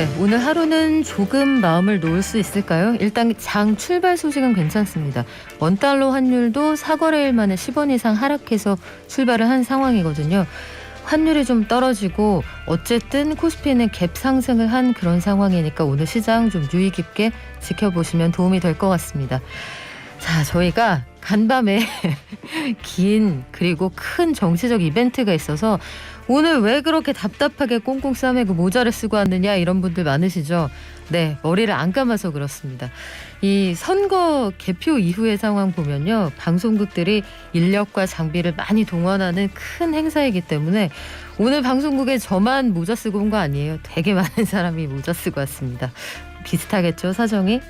네, 오늘 하루는 조금 마음을 놓을 수 있을까요? 일단 장 출발 소식은 괜찮습니다. 원달러 환율도 4거래일 만에 10원 이상 하락해서 출발을 한 상황이거든요. 환율이 좀 떨어지고 어쨌든 코스피는 갭 상승을 한 그런 상황이니까 오늘 시장 좀 유의 깊게 지켜보시면 도움이 될 것 같습니다. 자, 저희가 간밤에 긴 그리고 큰 정치적 이벤트가 있어서 오늘 왜 그렇게 답답하게 꽁꽁 싸매고 모자를 쓰고 왔느냐 이런 분들 많으시죠? 네, 머리를 안 감아서 그렇습니다. 이 선거 개표 이후의 상황 보면요. 방송국들이 인력과 장비를 많이 동원하는 큰 행사이기 때문에 오늘 방송국에 저만 모자 쓰고 온 거 아니에요. 되게 많은 사람이 모자 쓰고 왔습니다. 비슷하겠죠, 사정이?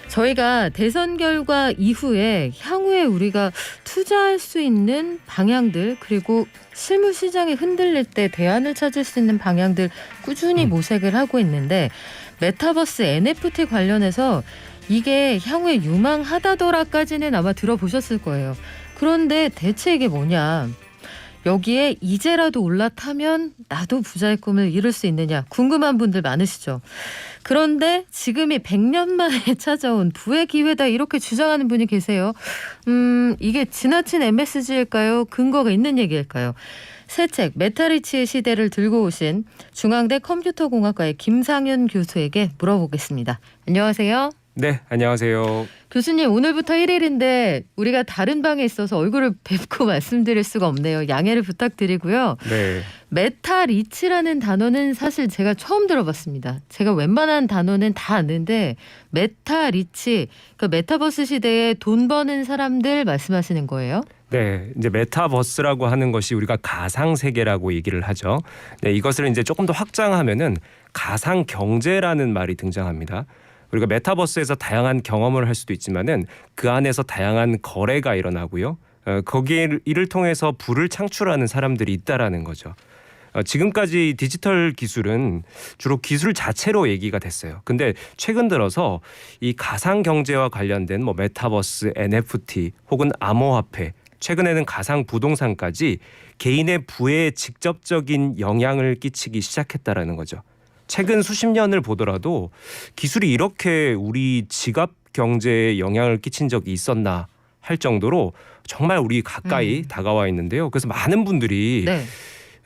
저희가 대선 결과 이후에 향후에 우리가 투자할 수 있는 방향들 그리고 실물 시장이 흔들릴 때 대안을 찾을 수 있는 방향들 꾸준히 모색을 하고 있는데 메타버스 NFT 관련해서 이게 향후에 유망하다더라까지는 아마 들어보셨을 거예요. 그런데 대체 이게 뭐냐? 여기에 이제라도 올라타면 나도 부자의 꿈을 이룰 수 있느냐 궁금한 분들 많으시죠. 그런데 지금이 100년 만에 찾아온 부의 기회다 이렇게 주장하는 분이 계세요. 이게 지나친 MSG일까요? 근거가 있는 얘기일까요? 새 책 메타리치의 시대를 들고 오신 중앙대 컴퓨터공학과의 김상윤 교수에게 물어보겠습니다. 안녕하세요. 네, 안녕하세요. 교수님, 오늘부터 1일인데 우리가 다른 방에 있어서 얼굴을 뵙고 말씀드릴 수가 없네요. 양해를 부탁드리고요. 네. 메타리치라는 단어는 사실 제가 처음 들어봤습니다. 제가 웬만한 단어는 다 아는데 메타리치, 그러니까 메타버스 시대에 돈 버는 사람들 말씀하시는 거예요? 네, 이제 메타버스라고 하는 것이 우리가 가상 세계라고 얘기를 하죠. 네, 이것을 이제 조금 더 확장하면은 가상 경제라는 말이 등장합니다. 우리가 메타버스에서 다양한 경험을 할 수도 있지만은 그 안에서 다양한 거래가 일어나고요. 이를 통해서 부를 창출하는 사람들이 있다라는 거죠. 지금까지 디지털 기술은 주로 기술 자체로 얘기가 됐어요. 근데 최근 들어서 이 가상 경제와 관련된 뭐 메타버스, NFT 혹은 암호화폐, 최근에는 가상 부동산까지 개인의 부에 직접적인 영향을 끼치기 시작했다라는 거죠. 최근 수십 년을 보더라도 기술이 이렇게 우리 지갑 경제에 영향을 끼친 적이 있었나 할 정도로 정말 우리 가까이 다가와 있는데요. 그래서 많은 분들이 네.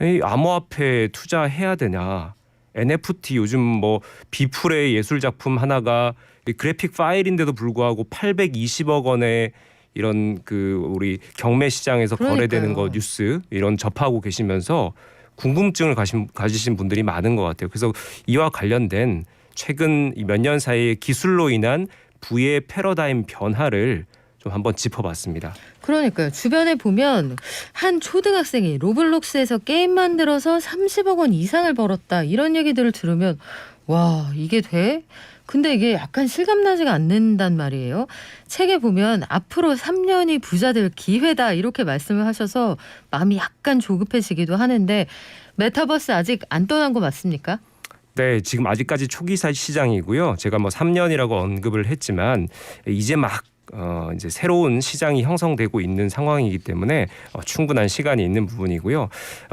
이 암호화폐에 투자해야 되냐, NFT 요즘 뭐 비플의 예술 작품 하나가 그래픽 파일인데도 불구하고 820억 원의 이런 그 우리 경매 시장에서 거래되는 거 뉴스 이런 접하고 계시면서 궁금증을 가지신 분들이 많은 것 같아요. 그래서 이와 관련된 최근 몇 년 사이의 기술로 인한 부의 패러다임 변화를 좀 한번 짚어봤습니다. 그러니까요. 주변에 보면 한 초등학생이 로블록스에서 게임 만들어서 30억 원 이상을 벌었다. 이런 얘기들을 들으면 와, 이게 돼? 근데 이게 약간 실감나지가 않는단 말이에요. 책에 보면 앞으로 3년이 부자 될 기회다 이렇게 말씀을 하셔서 마음이 약간 조급해지기도 하는데 메타버스 아직 안 떠난 거 맞습니까? 네, 지금 아직까지 초기 시장이고요. 제가 뭐 3년이라고 언급을 했지만 이제 막 이제 새로운 시장이 형성되고 있는 상황이기 때문에 충분한 시간이 있는 부분이고요.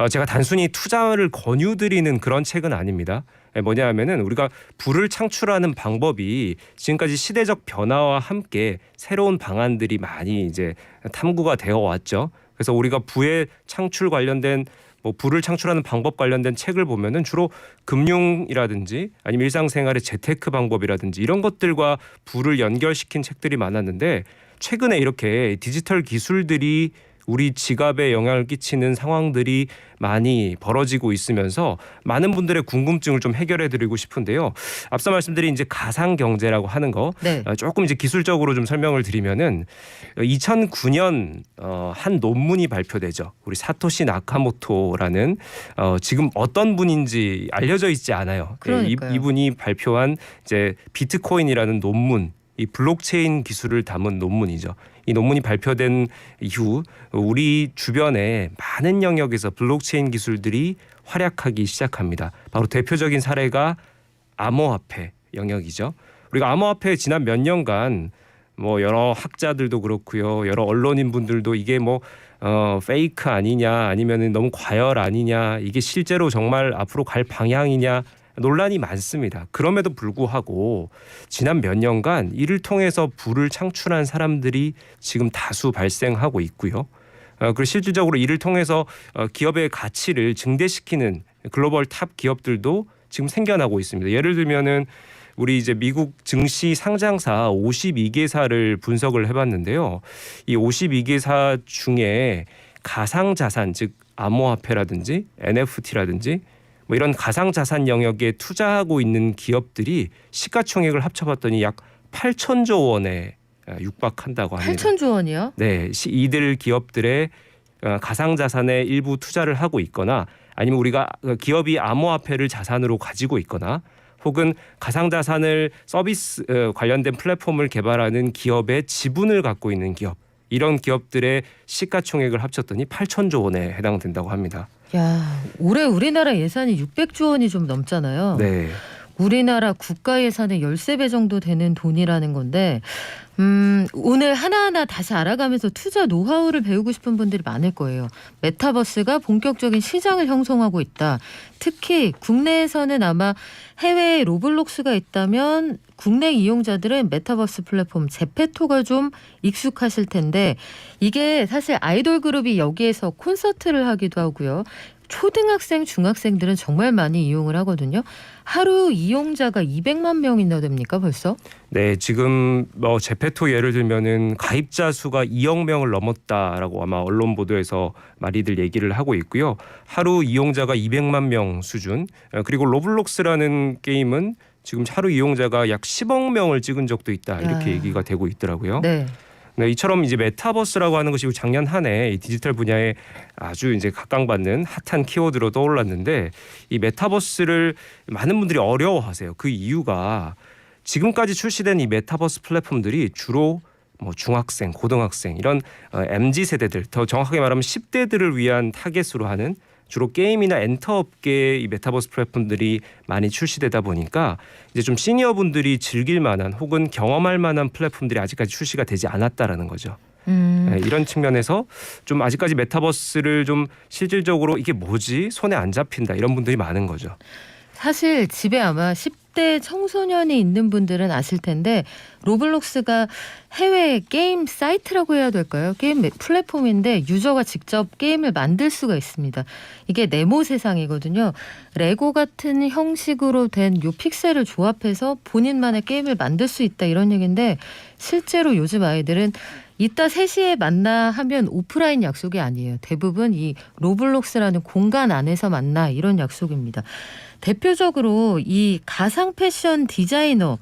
제가 단순히 투자를 권유드리는 그런 책은 아닙니다. 뭐냐 하면은 우리가 부를 창출하는 방법이 지금까지 시대적 변화와 함께 새로운 방안들이 많이 이제 탐구가 되어 왔죠. 그래서 우리가 부의 창출 관련된 뭐 부를 창출하는 방법 관련된 책을 보면은 주로 금융이라든지 아니면 일상생활의 재테크 방법이라든지 이런 것들과 부를 연결시킨 책들이 많았는데 최근에 이렇게 디지털 기술들이 우리 지갑에 영향을 끼치는 상황들이 많이 벌어지고 있으면서 많은 분들의 궁금증을 좀 해결해드리고 싶은데요. 앞서 말씀드린 이제 가상 경제라고 하는 거 조금 이제 기술적으로 좀 설명을 드리면은 2009년 한 논문이 발표되죠. 우리 사토시 나카모토라는 지금 어떤 분인지 알려져 있지 않아요. 이분이 발표한 이제 비트코인이라는 논문. 이 블록체인 기술을 담은 논문이죠. 이 논문이 발표된 이후 우리 주변에 많은 영역에서 블록체인 기술들이 활약하기 시작합니다. 바로 대표적인 사례가 암호화폐 영역이죠. 우리가 암호화폐 지난 몇 년간 뭐 여러 학자들도 그렇고요, 여러 언론인 분들도 이게 뭐 페이크 아니냐, 아니면 너무 과열 아니냐, 이게 실제로 정말 앞으로 갈 방향이냐 논란이 많습니다. 그럼에도 불구하고 지난 몇 년간 이를 통해서 부를 창출한 사람들이 지금 다수 발생하고 있고요. 그리고 실질적으로 이를 통해서 기업의 가치를 증대시키는 글로벌 탑 기업들도 지금 생겨나고 있습니다. 예를 들면은 우리 이제 미국 증시 상장사 52개사를 분석을 해봤는데요. 이 52개사 중에 가상자산 즉 암호화폐라든지 NFT라든지 뭐 이런 가상자산 영역에 투자하고 있는 기업들이 시가총액을 합쳐봤더니 약 8천조 원에 육박한다고 합니다. 8천조 원이요? 네, 이들 기업들의 가상자산에 일부 투자를 하고 있거나 아니면 우리가 기업이 암호화폐를 자산으로 가지고 있거나 혹은 가상자산을 서비스 관련된 플랫폼을 개발하는 기업의 지분을 갖고 있는 기업 이런 기업들의 시가총액을 합쳤더니 8천조 원에 해당된다고 합니다. 야, 올해 우리나라 예산이 600조 원이 좀 넘잖아요. 네. 우리나라 국가 예산의 13배 정도 되는 돈이라는 건데 오늘 하나하나 다시 알아가면서 투자 노하우를 배우고 싶은 분들이 많을 거예요. 메타버스가 본격적인 시장을 형성하고 있다. 특히 국내에서는 아마 해외에 로블록스가 있다면 국내 이용자들은 메타버스 플랫폼 제페토가 좀 익숙하실 텐데 이게 사실 아이돌 그룹이 여기에서 콘서트를 하기도 하고요. 초등학생, 중학생들은 정말 많이 이용을 하거든요. 하루 이용자가 200만 명이나 됩니까 벌써? 네, 지금 뭐 제페토 예를 들면은 가입자 수가 2억 명을 넘었다라고 아마 언론 보도에서 많이들 얘기를 하고 있고요. 하루 이용자가 200만 명 수준. 그리고 로블록스라는 게임은 지금 하루 이용자가 약 10억 명을 찍은 적도 있다. 이렇게 얘기가 되고 있더라고요. 네. 네, 이처럼 이제 메타버스라고 하는 것이 작년 한 해 디지털 분야에 아주 이제 각광받는 핫한 키워드로 떠올랐는데 이 메타버스를 많은 분들이 어려워하세요. 그 이유가 지금까지 출시된 이 메타버스 플랫폼들이 주로 뭐 중학생, 고등학생 이런 MZ 세대들, 더 정확하게 말하면 10대들을 위한 타겟으로 하는 주로 게임이나 엔터 업계의 이 메타버스 플랫폼들이 많이 출시되다 보니까 이제 좀 시니어 분들이 즐길 만한 혹은 경험할 만한 플랫폼들이 아직까지 출시가 되지 않았다라는 거죠. 네, 이런 측면에서 좀 아직까지 메타버스를 좀 실질적으로 이게 뭐지? 손에 안 잡힌다 이런 분들이 많은 거죠. 사실 집에 아마 10대 청소년이 있는 분들은 아실 텐데 로블록스가 해외 게임 사이트라고 해야 될까요? 게임 플랫폼인데 유저가 직접 게임을 만들 수가 있습니다. 이게 네모 세상이거든요. 레고 같은 형식으로 된 요 픽셀을 조합해서 본인만의 게임을 만들 수 있다 이런 얘기인데 실제로 요즘 아이들은 이따 3시에 만나 하면 오프라인 약속이 아니에요. 대부분 이 로블록스라는 공간 안에서 만나 이런 약속입니다. 대표적으로 이 가상 패션 디자이너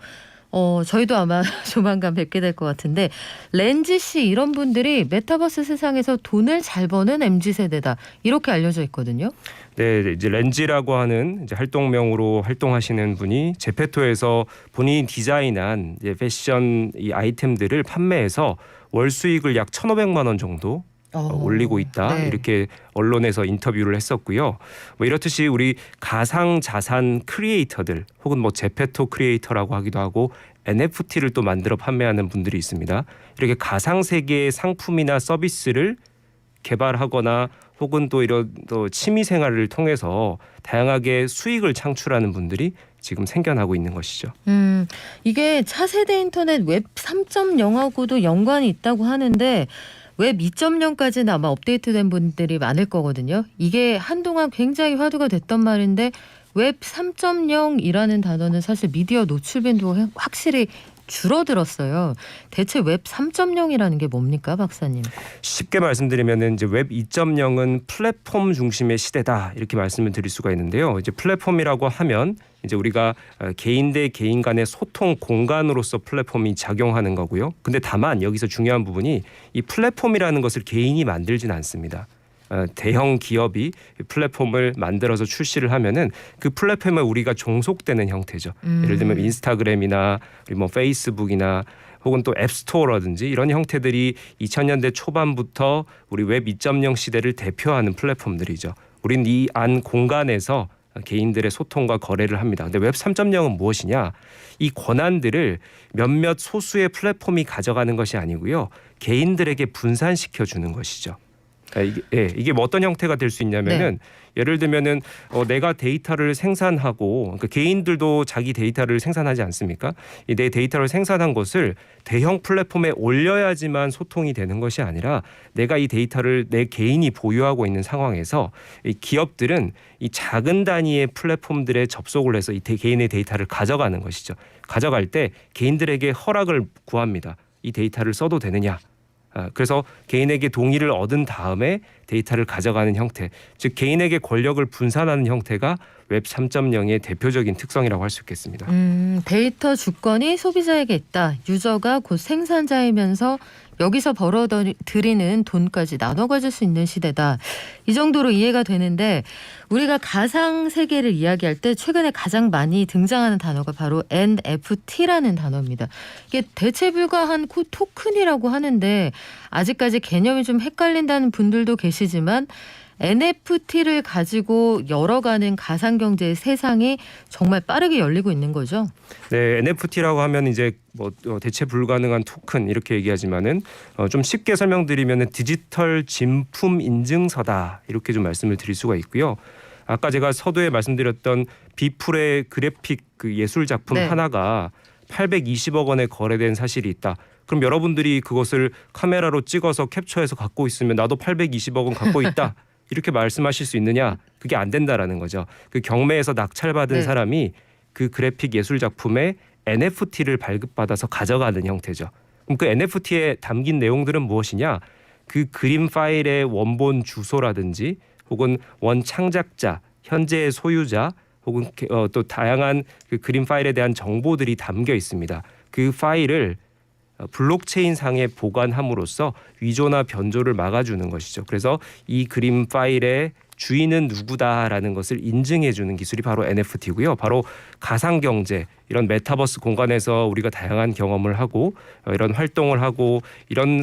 저희도 아마 조만간 뵙게 될 것 같은데 렌지 씨 이런 분들이 메타버스 세상에서 돈을 잘 버는 MZ세대다 이렇게 알려져 있거든요. 네, 이제 렌지라고 하는 이제 활동명으로 활동하시는 분이 제페토에서 본인이 디자인한 이제 패션 이 아이템들을 판매해서 월 수익을 약 1,500만 원 정도 올리고 있다. 네. 이렇게 언론에서 인터뷰를 했었고요. 뭐 이렇듯이 우리 가상 자산 크리에이터들 혹은 뭐 제페토 크리에이터라고 하기도 하고 NFT를 또 만들어 판매하는 분들이 있습니다. 이렇게 가상 세계의 상품이나 서비스를 개발하거나 혹은 또 이런 또 취미 생활을 통해서 다양하게 수익을 창출하는 분들이 지금 생겨나고 있는 것이죠. 이게 차세대 인터넷 웹 3.0하고도 연관이 있다고 하는데 웹 2.0까지는 아마 업데이트된 분들이 많을 거거든요. 이게 한동안 굉장히 화두가 됐던 말인데 웹 3.0이라는 단어는 사실 미디어 노출 빈도가 확실히 줄어들었어요. 대체 웹 3.0이라는 게 뭡니까, 박사님? 쉽게 말씀드리면은 이제 웹 2.0은 플랫폼 중심의 시대다 이렇게 말씀을 드릴 수가 있는데요. 이제 플랫폼이라고 하면 이제 우리가 개인 대 개인 간의 소통 공간으로서 플랫폼이 작용하는 거고요. 근데 다만 여기서 중요한 부분이 이 플랫폼이라는 것을 개인이 만들진 않습니다. 대형 기업이 플랫폼을 만들어서 출시를 하면은 그 플랫폼에 우리가 종속되는 형태죠. 예를 들면 인스타그램이나 뭐 페이스북이나 혹은 또 앱스토어라든지 이런 형태들이 2000년대 초반부터 우리 웹 2.0 시대를 대표하는 플랫폼들이죠. 우린 이 안 공간에서 개인들의 소통과 거래를 합니다. 근데 웹 3.0은 무엇이냐? 이 권한들을 몇몇 소수의 플랫폼이 가져가는 것이 아니고요. 개인들에게 분산시켜 주는 것이죠. 이게 뭐 어떤 형태가 될 수 있냐면은 예를 들면은 내가 데이터를 생산하고 그러니까 개인들도 자기 데이터를 생산하지 않습니까? 내 데이터를 생산한 것을 대형 플랫폼에 올려야지만 소통이 되는 것이 아니라 내가 이 데이터를 내 개인이 보유하고 있는 상황에서 이 기업들은 이 작은 단위의 플랫폼들에 접속을 해서 이 개인의 데이터를 가져가는 것이죠. 가져갈 때 개인들에게 허락을 구합니다. 이 데이터를 써도 되느냐? 그래서 개인에게 동의를 얻은 다음에 데이터를 가져가는 형태, 즉 개인에게 권력을 분산하는 형태가 웹 3.0의 대표적인 특성이라고 할 수 있겠습니다. 데이터 주권이 소비자에게 있다. 유저가 곧 생산자이면서 여기서 벌어들이는 돈까지 나눠 가질 수 있는 시대다. 이 정도로 이해가 되는데 우리가 가상 세계를 이야기할 때 최근에 가장 많이 등장하는 단어가 바로 NFT라는 단어입니다. 이게 대체 불가한 토큰이라고 하는데 아직까지 개념이 좀 헷갈린다는 분들도 계시지만 NFT를 가지고 열어가는 가상경제의 세상이 정말 빠르게 열리고 있는 거죠. 네, NFT라고 하면 이제 뭐 대체 불가능한 토큰 이렇게 얘기하지만은 좀 쉽게 설명드리면은 디지털 진품 인증서다 이렇게 좀 말씀을 드릴 수가 있고요. 아까 제가 서두에 말씀드렸던 비플의 그래픽 그 예술 작품 하나가 820억 원에 거래된 사실이 있다. 그럼 여러분들이 그것을 카메라로 찍어서 캡처해서 갖고 있으면 나도 820억 원 갖고 있다. 이렇게 말씀하실 수 있느냐? 그게 안 된다라는 거죠. 그 경매에서 낙찰받은 사람이 그 그래픽 예술 작품에 NFT를 발급받아서 가져가는 형태죠. 그럼 그 NFT에 담긴 내용들은 무엇이냐? 그 그림 파일의 원본 주소라든지 혹은 원 창작자, 현재의 소유자 혹은 또 다양한 그 그림 파일에 대한 정보들이 담겨 있습니다. 그 파일을 블록체인 상에 보관함으로써 위조나 변조를 막아주는 것이죠. 그래서 이 그림 파일의 주인은 누구다라는 것을 인증해주는 기술이 바로 NFT고요. 바로 가상경제 이런 메타버스 공간에서 우리가 다양한 경험을 하고 이런 활동을 하고 이런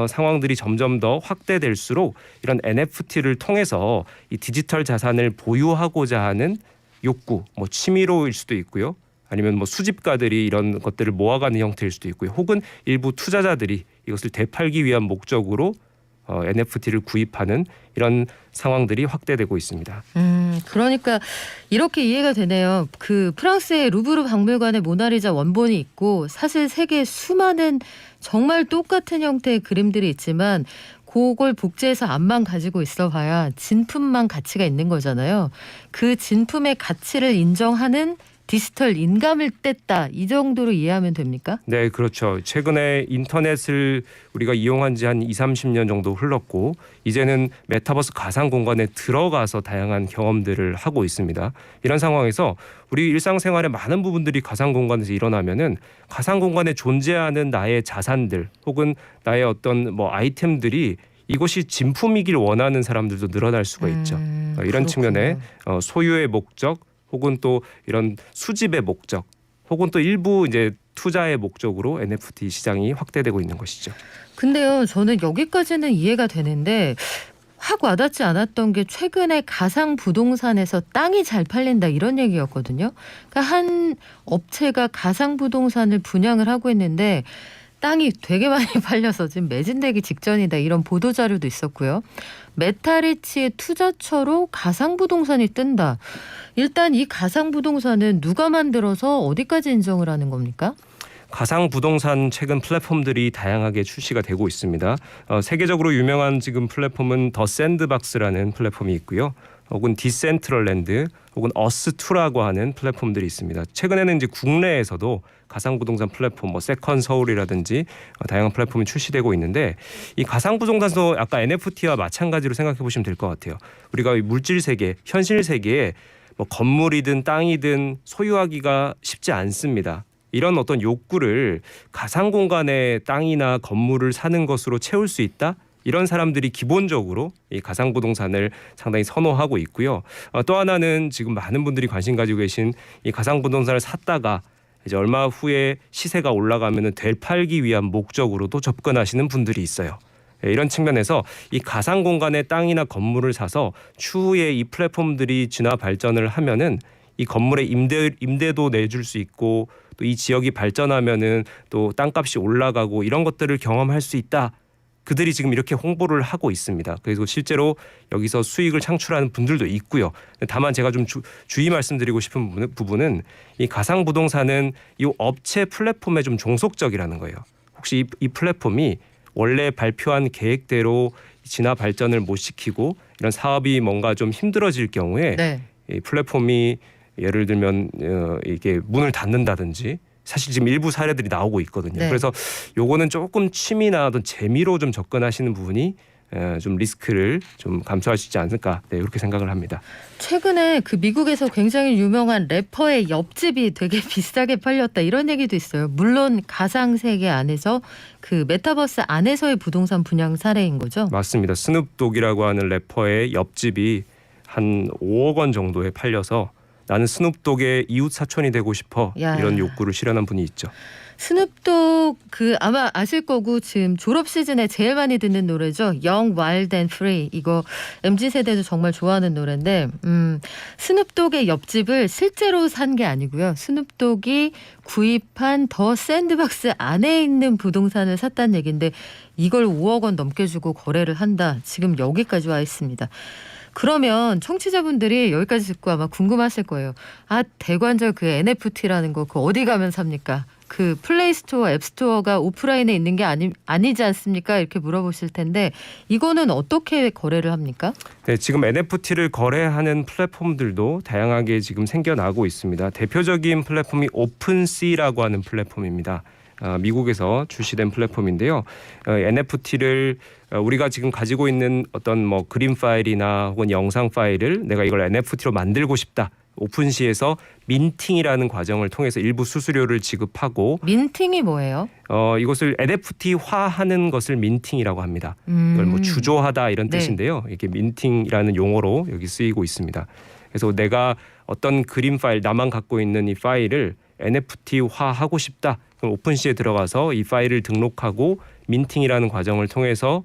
상황들이 점점 더 확대될수록 이런 NFT를 통해서 이 디지털 자산을 보유하고자 하는 욕구, 뭐 취미로일 수도 있고요. 아니면 뭐 수집가들이 이런 것들을 모아가는 형태일 수도 있고요. 혹은 일부 투자자들이 이것을 되팔기 위한 목적으로 NFT를 구입하는 이런 상황들이 확대되고 있습니다. 그러니까 이렇게 이해가 되네요. 그 프랑스의 루브르 박물관에 모나리자 원본이 있고 사실 세계에 수많은 정말 똑같은 형태의 그림들이 있지만 그걸 복제해서 앞만 가지고 있어 봐야 진품만 가치가 있는 거잖아요. 그 진품의 가치를 인정하는 디지털 인감을 뗐다. 이 정도로 이해하면 됩니까? 네, 그렇죠. 최근에 인터넷을 우리가 이용한 지 한 20-30년 정도 흘렀고 이제는 메타버스 가상 공간에 들어가서 다양한 경험들을 하고 있습니다. 이런 상황에서 우리 일상생활의 많은 부분들이 가상 공간에서 일어나면은 가상 공간에 존재하는 나의 자산들 혹은 나의 어떤 뭐 아이템들이 이것이 진품이길 원하는 사람들도 늘어날 수가 있죠. 이런 측면에 소유의 목적 혹은 또 이런 수집의 목적 혹은 또 일부 이제 투자의 목적으로 NFT 시장이 확대되고 있는 것이죠. 근데요, 저는 여기까지는 이해가 되는데 확 와닿지 않았던 게 최근에 가상 부동산에서 땅이 잘 팔린다 이런 얘기였거든요. 그러니까 한 업체가 가상 부동산을 분양을 하고 있는데 땅이 되게 많이 팔려서 지금 매진되기 직전이다 이런 보도 자료도 있었고요. 메타리치의 투자처로 가상부동산이 뜬다. 일단 이 가상부동산은 누가 만들어서 어디까지 인정을 하는 겁니까? 가상부동산 최근 플랫폼들이 다양하게 출시가 되고 있습니다. 세계적으로 유명한 지금 플랫폼은 더 샌드박스라는 플랫폼이 있고요. 혹은 디센트럴랜드 혹은 어스2라고 하는 플랫폼들이 있습니다. 최근에는 이제 국내에서도 가상부동산 플랫폼 뭐 세컨서울이라든지 다양한 플랫폼이 출시되고 있는데 이 가상부동산도 아까 NFT와 마찬가지로 생각해 보시면 될 것 같아요. 우리가 물질 세계, 현실 세계에 뭐 건물이든 땅이든 소유하기가 쉽지 않습니다. 이런 어떤 욕구를 가상 공간에 땅이나 건물을 사는 것으로 채울 수 있다? 이런 사람들이 기본적으로 이 가상부동산을 상당히 선호하고 있고요. 또 하나는 지금 많은 분들이 관심 가지고 계신 이 가상부동산을 샀다가 이제 얼마 후에 시세가 올라가면은 되팔기 위한 목적으로도 접근하시는 분들이 있어요. 이런 측면에서 이 가상 공간의 땅이나 건물을 사서 추후에 이 플랫폼들이 진화 발전을 하면은 이 건물의 임대도 내줄 수 있고 또 이 지역이 발전하면은 또 땅값이 올라가고 이런 것들을 경험할 수 있다. 그들이 지금 이렇게 홍보를 하고 있습니다. 그래서 실제로 여기서 수익을 창출하는 분들도 있고요. 다만 제가 좀 주의 말씀드리고 싶은 부분은 이 가상 부동산은 이 업체 플랫폼에 좀 종속적이라는 거예요. 혹시 이 플랫폼이 원래 발표한 계획대로 진화 발전을 못 시키고 이런 사업이 뭔가 좀 힘들어질 경우에 네. 이 플랫폼이 예를 들면 이게 문을 닫는다든지 사실 지금 일부 사례들이 나오고 있거든요. 네. 그래서 요거는 조금 취미나 어떤 재미로 좀 접근하시는 부분이 좀 리스크를 좀 감수할 수 있지 않을까 이렇게 생각을 합니다. 최근에 그 미국에서 굉장히 유명한 래퍼의 옆집이 되게 비싸게 팔렸다 이런 얘기도 있어요. 물론 가상 세계 안에서 그 메타버스 안에서의 부동산 분양 사례인 거죠. 맞습니다. 스눕독이라고 하는 래퍼의 옆집이 한 5억 원 정도에 팔려서 나는 스눕독의 이웃 사촌이 되고 싶어 야. 이런 욕구를 실현한 분이 있죠. 스눕독 그 아마 아실 거고 지금 졸업 시즌에 제일 많이 듣는 노래죠. Young, Wild and Free. 이거 MZ 세대도 정말 좋아하는 노래인데 스눕독의 옆집을 실제로 산 게 아니고요. 스눕독이 구입한 더 샌드박스 안에 있는 부동산을 샀다는 얘기인데 이걸 5억 원 넘게 주고 거래를 한다. 지금 여기까지 와 있습니다. 그러면 청취자분들이 여기까지 듣고 아마 궁금하실 거예요. 아, 대관절 그 NFT라는 거 그 어디 가면 삽니까? 그 플레이스토어, 앱스토어가 오프라인에 있는 게 아니지 않습니까? 이렇게 물어보실 텐데 이거는 어떻게 거래를 합니까? 네, 지금 NFT를 거래하는 플랫폼들도 다양하게 지금 생겨나고 있습니다. 대표적인 플랫폼이 오픈시라고 하는 플랫폼입니다. 미국에서 출시된 플랫폼인데요. NFT를 우리가 지금 가지고 있는 어떤 뭐 그림 파일이나 혹은 영상 파일을 내가 이걸 NFT로 만들고 싶다. 오픈시에서 민팅이라는 과정을 통해서 일부 수수료를 지급하고 민팅이 뭐예요? 이것을 NFT화하는 것을 민팅이라고 합니다. 이걸 뭐 주조하다 이런 네. 뜻인데요. 이게 민팅이라는 용어로 여기 쓰이고 있습니다. 그래서 내가 어떤 그림 파일 나만 갖고 있는 이 파일을 NFT화하고 싶다. 그럼 오픈시에 들어가서 이 파일을 등록하고 민팅이라는 과정을 통해서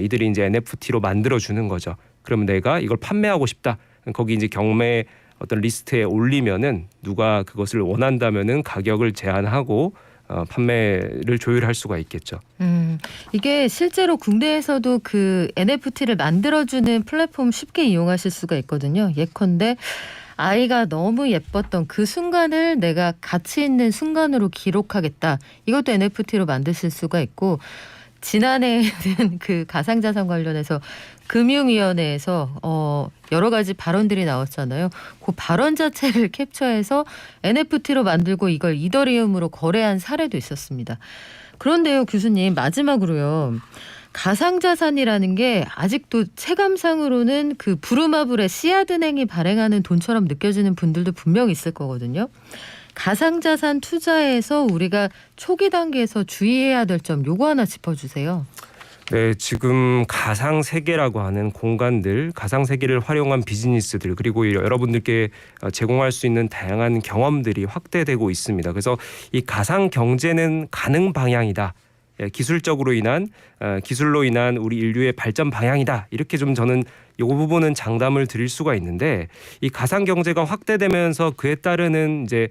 이들이 이제 NFT로 만들어 주는 거죠. 그러면 내가 이걸 판매하고 싶다. 거기 이제 경매 어떤 리스트에 올리면은 누가 그것을 원한다면은 가격을 제한하고 판매를 조율할 수가 있겠죠. 이게 실제로 국내에서도 그 NFT를 만들어주는 플랫폼 쉽게 이용하실 수가 있거든요. 예컨대 아이가 너무 예뻤던 그 순간을 내가 가치 있는 순간으로 기록하겠다. 이것도 NFT로 만드실 수가 있고 지난해에는 그 가상자산 관련해서 금융위원회에서 여러 가지 발언들이 나왔잖아요. 그 발언 자체를 캡처해서 NFT로 만들고 이걸 이더리움으로 거래한 사례도 있었습니다. 그런데요, 교수님 마지막으로요. 가상자산이라는 게 아직도 체감상으로는 그 부루마블의 씨앗은행이 발행하는 돈처럼 느껴지는 분들도 분명히 있을 거거든요. 가상자산 투자에서 우리가 초기 단계에서 주의해야 될 점 요거 하나 짚어주세요. 네, 지금 가상 세계라고 하는 공간들, 가상 세계를 활용한 비즈니스들 그리고 여러분들께 제공할 수 있는 다양한 경험들이 확대되고 있습니다. 그래서 이 가상 경제는 가능 방향이다. 기술로 인한 우리 인류의 발전 방향이다. 이렇게 좀 저는 이 부분은 장담을 드릴 수가 있는데 이 가상 경제가 확대되면서 그에 따르는 이제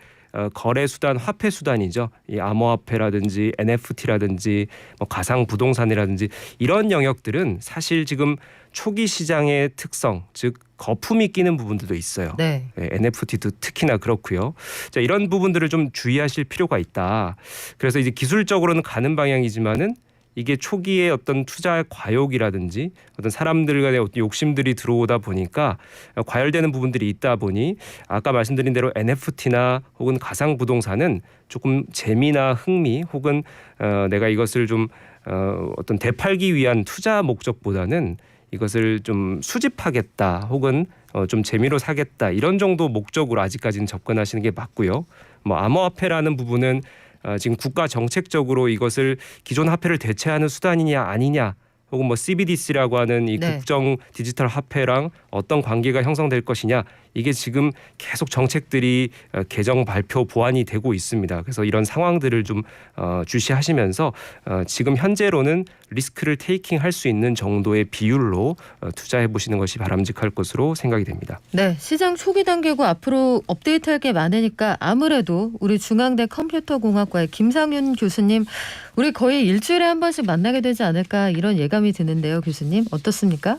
거래 수단, 화폐 수단이죠. 이 암호화폐라든지 NFT라든지 뭐 가상 부동산이라든지 이런 영역들은 사실 지금 초기 시장의 특성, 즉 거품이 끼는 부분들도 있어요. 네. NFT도 특히나 그렇고요. 자, 이런 부분들을 좀 주의하실 필요가 있다. 그래서 이제 기술적으로는 가는 방향이지만은 이게 초기에 어떤 투자 과욕이라든지 어떤 사람들 간의 어떤 욕심들이 들어오다 보니까 과열되는 부분들이 있다 보니 아까 말씀드린 대로 NFT나 혹은 가상 부동산은 조금 재미나 흥미 혹은 내가 이것을 좀 어떤 되팔기 위한 투자 목적보다는 이것을 좀 수집하겠다 혹은 좀 재미로 사겠다 이런 정도 목적으로 아직까지는 접근하시는 게 맞고요. 뭐 암호화폐라는 부분은 지금 국가 정책적으로 이것을 기존 화폐를 대체하는 수단이냐 아니냐 혹은 뭐 CBDC라고 하는 이 네. 국정 디지털 화폐랑 어떤 관계가 형성될 것이냐 이게 지금 계속 정책들이 개정 발표 보완이 되고 있습니다. 그래서 이런 상황들을 좀 주시하시면서 지금 현재로는 리스크를 테이킹할 수 있는 정도의 비율로 투자해 보시는 것이 바람직할 것으로 생각이 됩니다. 네, 시장 초기 단계고 앞으로 업데이트할 게 많으니까 아무래도 우리 중앙대 컴퓨터공학과의 김상윤 교수님, 우리 거의 일주일에 한 번씩 만나게 되지 않을까 이런 예감이 드는데요. 교수님 어떻습니까?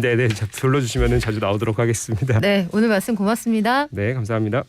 네네, 불러주시면 자주 나오도록 하겠습니다. 네, 오늘 말씀 고맙습니다. 네, 감사합니다.